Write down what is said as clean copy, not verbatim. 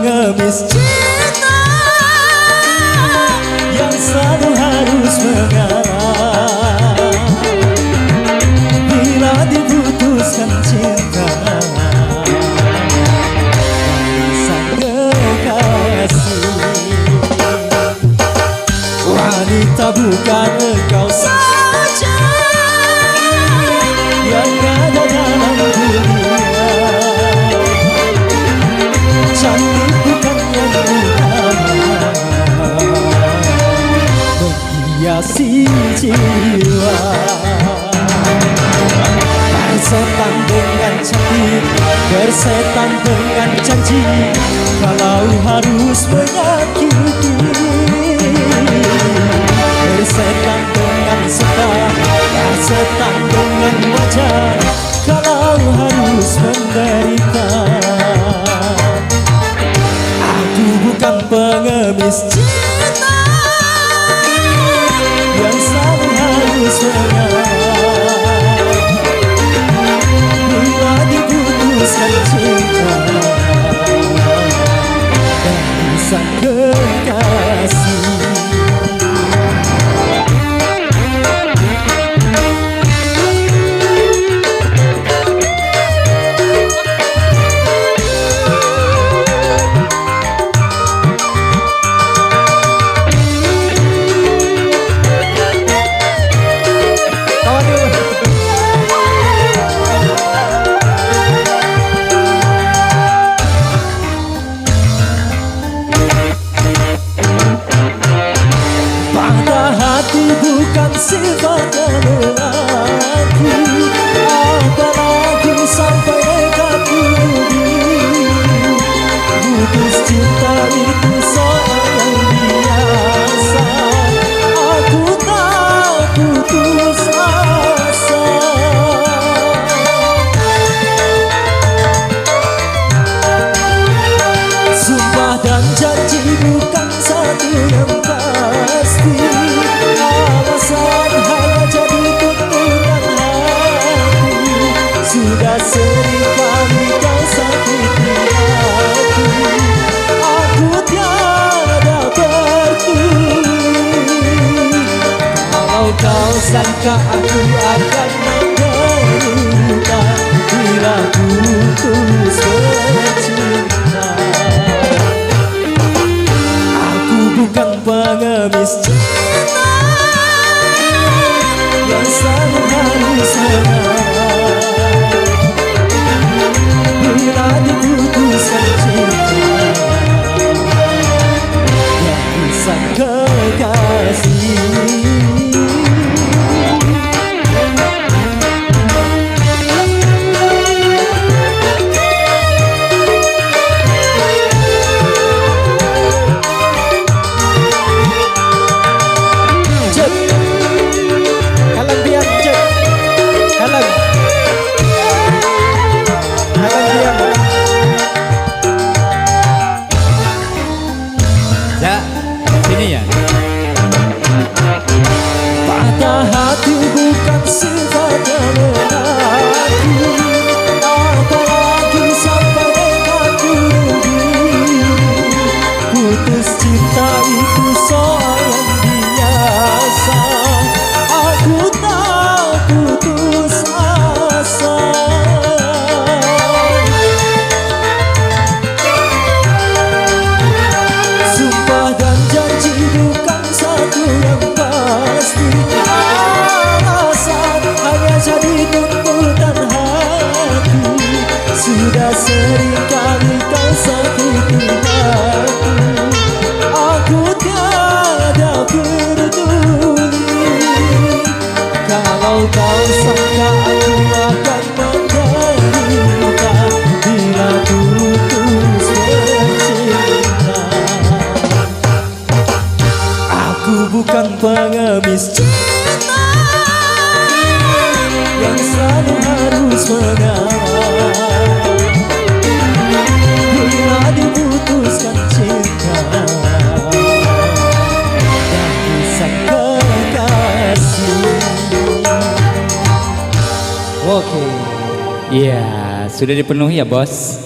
pengemis cinta yang selalu harus mengalah bila diputuskan cinta sang kekasih. Wanita bukan engkau saja yang ada dalam dunia, cantik bukan yang utama menghiasi jiwa. Bersetan dengan cantik, bersetan dengan janji, kalau harus menyakiti. Bersetan dengan setan, bersetan dengan wajah, kalau harus menderita. Aku bukan pengemis cinta yang selalu harus mengalah bila diputuskan cinta dari sang kekasih. Bukan sifat lelaki, apalagi sampai kaku rugi. Putus cinta itu soal yang biasa, aku tak putus asa. Sumpah dan janji bukan satu yang pasti, alasan hanya jadi tuntutan hati. Sudah seringkali kau sakiti hati, aku tiada peduli. Kalau kau sangka aku akan menderita bila putus bercinta. Aku bukan pengemis cinta yang selalu harus mengalah bila diputuskan cinta dari sang kekasih. Sini ya. Patah hati bukan sifat lelaki, apalagi sampai kaku rugi. Putus cinta itu soal yang biasa, aku tak putus asa. Sumpah dan janji bukan satu yang pasti, alasan hanya jadi tuntutan hati. Sudah seringkali kau sakiti hati, aku tiada peduli. Kalau kau sangka aku akan menderita bila putus bercinta. Aku bukan pengemis cinta yang selalu harus mengalah bila diputuskan cinta dari sang kekasih. Oke. Iya, sudah dipenuhi ya, Bos.